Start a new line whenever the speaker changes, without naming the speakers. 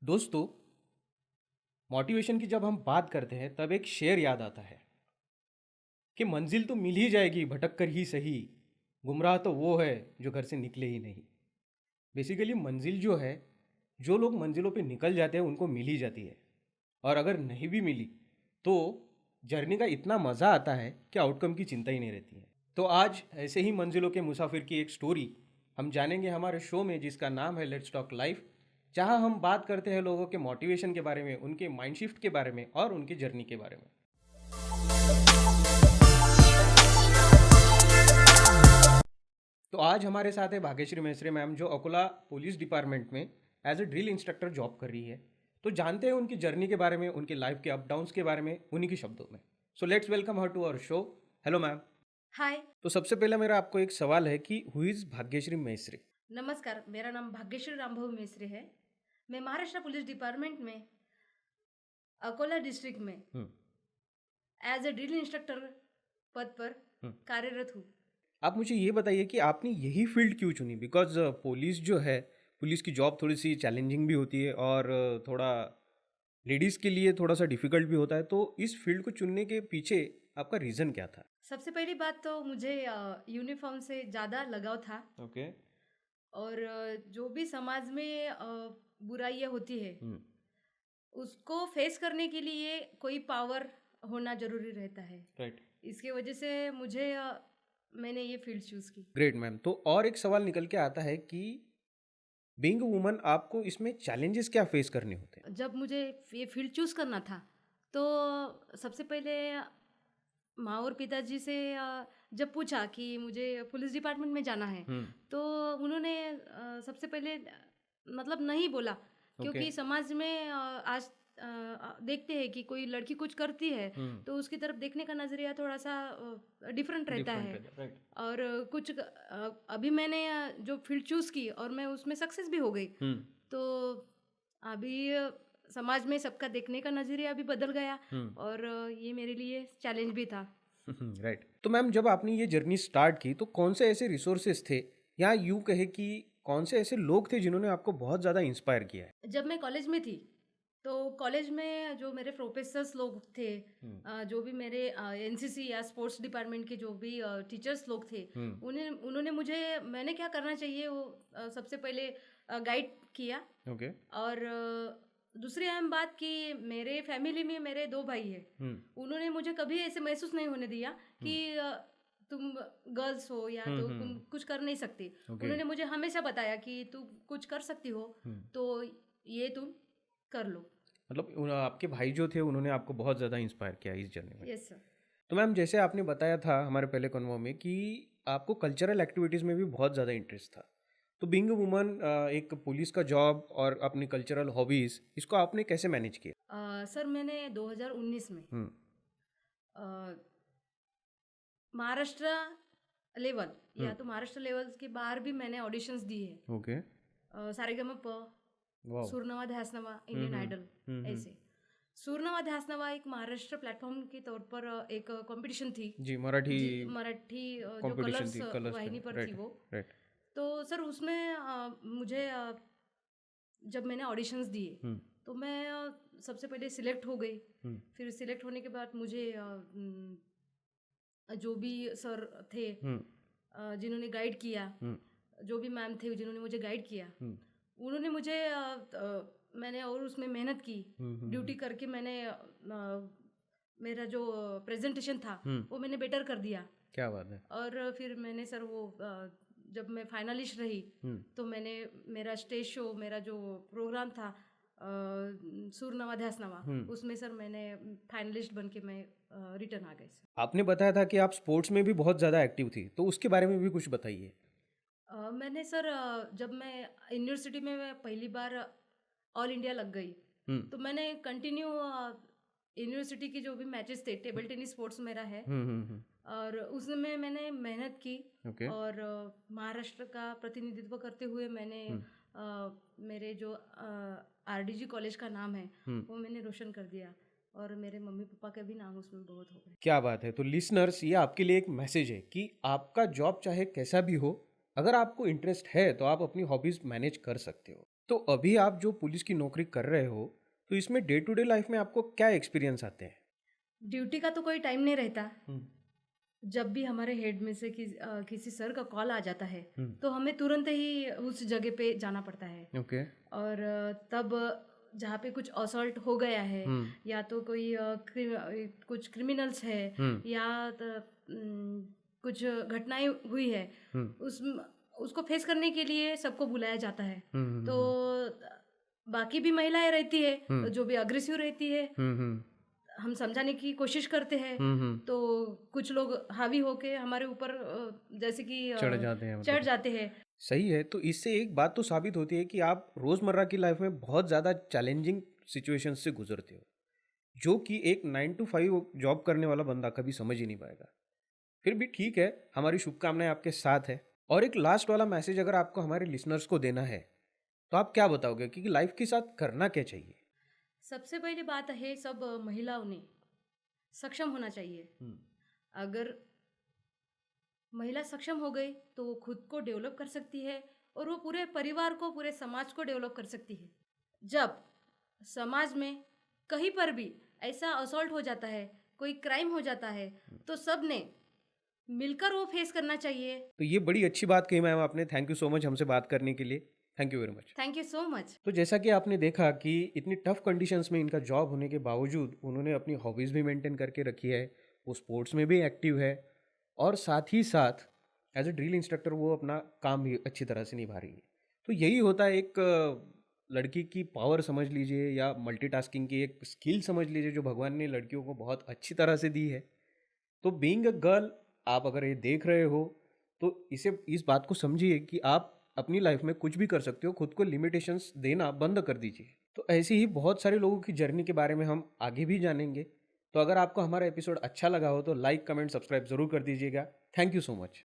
दोस्तों, मोटिवेशन की जब हम बात करते हैं तब एक शेर याद आता है कि मंजिल तो मिल ही जाएगी भटक कर ही सही, गुमराह तो वो है जो घर से निकले ही नहीं। बेसिकली मंजिल जो है, जो लोग मंजिलों पे निकल जाते हैं उनको मिल ही जाती है, और अगर नहीं भी मिली तो जर्नी का इतना मज़ा आता है कि आउटकम की चिंता ही नहीं रहती है। तो आज ऐसे ही मंजिलों के मुसाफिर की एक स्टोरी हम जानेंगे हमारे शो में, जिसका नाम है लेट्स टॉक लाइफ, जहां हम बात करते हैं लोगों के मोटिवेशन के बारे में, उनके माइंड शिफ्ट के बारे में और उनकी जर्नी के बारे में। तो आज हमारे साथ है भाग्यश्री मेसरे मैम, जो अकोला पुलिस डिपार्टमेंट में as a drill instructor job कर रही है। तो जानते हैं उनकी जर्नी के बारे में, उनकी लाइफ के अप डाउन्स के बारे में, उन्हीं के शब्दों में। So let's welcome her to our show. Hello ma'am.
Hi.
तो सबसे पहले मेरा आपको एक सवाल है कि हु इज़ भाग्यश्री मेसरे?
नमस्कार, मेरा नाम भाग्यश्री रामभाऊ मेसरे है। मैं महाराष्ट्र पुलिस डिपार्टमेंट में अकोला डिस्ट्रिक्ट में
हम्म,
एज ए ड्रिल इंस्ट्रक्टर पद पर
हम्म।
कार्यरत हूँ।
आप मुझे ये बताइए कि आपने यही फील्ड क्यों चुनी? बिकॉज पुलिस जो है, पुलिस की जॉब थोड़ी सी चैलेंजिंग भी होती है और थोड़ा लेडीज़ के लिए थोड़ा सा डिफिकल्ट भी होता है। तो इस फील्ड को चुनने के पीछे आपका रीज़न क्या था?
सबसे पहली बात तो मुझे यूनिफॉर्म से ज़्यादा लगाव था।
ओके।
और जो भी समाज में बुराइयाँ होती है उसको फेस करने के लिए कोई पावर होना जरूरी रहता है।
राइट।
इसकी वजह से मैंने ये फील्ड चूज़ की।
Great ma'am. तो और एक सवाल निकल के आता है कि बीइंग अ वुमन आपको इसमें चैलेंजेस क्या फेस करने होते हैं?
जब मुझे ये फील्ड चूज़ करना था तो सबसे पहले माँ और पिताजी से जब पूछा कि मुझे पुलिस डिपार्टमेंट में जाना है, तो उन्होंने सबसे पहले मतलब नहीं बोला,
ओके।
क्योंकि समाज में आज देखते हैं कि कोई लड़की कुछ करती है तो उसकी तरफ देखने का नज़रिया थोड़ा सा डिफरेंट रहता है।
राइट।
और अभी मैंने जो फील्ड चूज़ की और मैं उसमें सक्सेस भी हो गई, तो अभी समाज में सबका देखने का नज़रिया भी बदल गया और ये मेरे लिए चैलेंज भी था।
राइट। तो मैम, जब आपने ये जर्नी स्टार्ट की तो कौन से ऐसे रिसोर्सेज थे, या यूँ कहे कि कौन से ऐसे लोग थे जिन्होंने आपको बहुत ज़्यादा इंस्पायर किया है?
जब मैं कॉलेज में थी तो कॉलेज में जो मेरे प्रोफेसर्स लोग थे, जो भी मेरे एनसीसी या स्पोर्ट्स डिपार्टमेंट के जो भी टीचर्स लोग थे, उन्होंने मुझे मैंने क्या करना चाहिए वो सबसे पहले गाइड किया।
ओके।
और दूसरी अहम बात कि मेरे फैमिली में मेरे 2 भाई हैं। उन्होंने मुझे कभी ऐसे महसूस नहीं होने दिया कि तुम गर्ल्स हो या तो तुम कुछ कर नहीं सकती। उन्होंने मुझे हमेशा बताया कि तू कुछ कर सकती हो, तो ये तुम कर लो।
मतलब आपके भाई जो थे उन्होंने आपको बहुत ज़्यादा इंस्पायर किया इस जर्नी में।
Yes sir.
तो मैम, जैसे आपने बताया था हमारे पहले कन्वो में कि आपको कल्चरल एक्टिविटीज़ में भी बहुत ज़्यादा इंटरेस्ट था। तो बीइंग अ वुमन, एक पुलिस का जॉब और अपनी कल्चरल हॉबीज़, इसको आपने कैसे मैनेज किया?
सर मैंने 2019 में
हम्म।
अ, महाराष्ट्र लेवल या तो महाराष्ट्र लेवल के बाहर भी मैंने ऑडिशंस दिए हैं।
ओके।
सारेगमप,
वाह।
सुरनवा ध्यासनवा, इंडियन आइडल, ऐसे। सुरनवा ध्यासनवा एक महाराष्ट्र प्लेटफॉर्म के तौर पर एक कंपटीशन थी।
जी, मराठी
जी, मराठी जो
कंपटीशन
कलर्स
थी, कलर्स पे।
वाहिनी पर थी
राइट।
वो।
राइट।
तो सर उसमें मुझे जब मैंने ऑडिशंस दिए तो मैं सबसे पहले सिलेक्ट हो गई। फिर सिलेक्ट होने के बाद मुझे जो भी सर थे जिन्होंने गाइड किया, जो भी मैम थे जिन्होंने मुझे गाइड किया, उन्होंने मुझे मैंने और उसमें मेहनत की, ड्यूटी करके मैंने मेरा जो प्रेजेंटेशन था वो मैंने बेटर कर दिया।
क्या बात है।
और फिर मैंने सर वो जब मैं फाइनलिस्ट रही तो मैंने मेरा स्टेज शो, मेरा जो प्रोग्राम था सुरनवा ध्यासनवा, उसमें सर मैंने फाइनलिस्ट बन के मैं रिटर्न आ गई सर।
आपने बताया था कि आप स्पोर्ट्स में भी बहुत ज़्यादा एक्टिव थी, तो उसके बारे में भी कुछ बताइए।
मैंने सर जब मैं यूनिवर्सिटी में मैं पहली बार ऑल इंडिया लग गई तो मैंने कंटिन्यू यूनिवर्सिटी की जो भी मैचेस थे, टेबल टेनिस स्पोर्ट्स मेरा है, और उसमें मैंने मेहनत की।
Okay.
और महाराष्ट्र का प्रतिनिधित्व करते हुए मैंने मेरे जो आरडीजी कॉलेज का नाम है वो मैंने रोशन कर दिया, और मेरे मम्मी पापा का भी नाम उसमें बहुत हो गया।
क्या बात है। तो लिसनर्स, ये आपके लिए एक मैसेज है कि आपका जॉब चाहे कैसा भी हो, अगर आपको इंटरेस्ट है तो आप अपनी हॉबीज़ मैनेज कर सकते हो। तो अभी आप जो पुलिस की नौकरी कर रहे हो, तो इसमें डे टू डे लाइफ में आपको क्या एक्सपीरियंस आते हैं?
ड्यूटी का तो कोई टाइम नहीं रहता। जब भी हमारे हेड में से किसी सर का कॉल आ जाता है तो हमें तुरंत ही उस जगह पे जाना पड़ता है।
ओके।
और तब जहाँ पे कुछ असॉल्ट हो गया है या तो कोई कुछ क्रिमिनल्स है या कुछ घटनाएं हुई है, उसको फेस करने के लिए सबको बुलाया जाता है। तो बाकी भी महिलाएं रहती है जो भी अग्रेसिव रहती है, हम समझाने की कोशिश करते हैं। तो कुछ लोग हावी होके हमारे ऊपर जैसे कि चढ़ जाते हैं।
सही है। तो इससे एक बात तो साबित होती है कि आप रोजमर्रा की लाइफ में बहुत ज़्यादा चैलेंजिंग सिचुएशंस से गुजरते हो, जो कि एक 9 to 5 जॉब करने वाला बंदा कभी समझ ही नहीं पाएगा। फिर भी ठीक है, हमारी शुभकामनाएं आपके साथ है। और एक लास्ट वाला मैसेज अगर आपको हमारे लिसनर्स को देना है तो आप क्या बताओगे कि लाइफ के साथ करना क्या चाहिए?
सबसे पहली बात है, सब महिलाओं ने सक्षम होना चाहिए। अगर महिला सक्षम हो गई तो वो खुद को डेवलप कर सकती है और वो पूरे परिवार को, पूरे समाज को डेवलप कर सकती है। जब समाज में कहीं पर भी ऐसा असॉल्ट हो जाता है, कोई क्राइम हो जाता है, तो सब ने मिलकर वो फेस करना चाहिए।
तो ये बड़ी अच्छी बात कही मैम आपने। थैंक यू सो मच हमसे बात करने के लिए। Thank you very much.
Thank you so much.
तो जैसा कि आपने देखा कि इतनी टफ कंडीशंस में इनका जॉब होने के बावजूद उन्होंने अपनी हॉबीज़ भी मेंटेन करके रखी है, वो स्पोर्ट्स में भी एक्टिव है और साथ ही साथ एज ए ड्रिल इंस्ट्रक्टर वो अपना काम भी अच्छी तरह से निभा रही है। तो यही होता है एक लड़की की पावर समझ लीजिए या मल्टीटास्किंग की एक स्किल समझ लीजिए, जो भगवान ने लड़कियों को बहुत अच्छी तरह से दी है। तो बीइंग अ गर्ल, आप अगर ये देख रहे हो तो इस बात को समझिए कि आप अपनी लाइफ में कुछ भी कर सकते हो, खुद को लिमिटेशंस देना बंद कर दीजिए। तो ऐसे ही बहुत सारे लोगों की जर्नी के बारे में हम आगे भी जानेंगे। तो अगर आपको हमारा एपिसोड अच्छा लगा हो तो लाइक, कमेंट, सब्सक्राइब ज़रूर कर दीजिएगा। Thank you so much.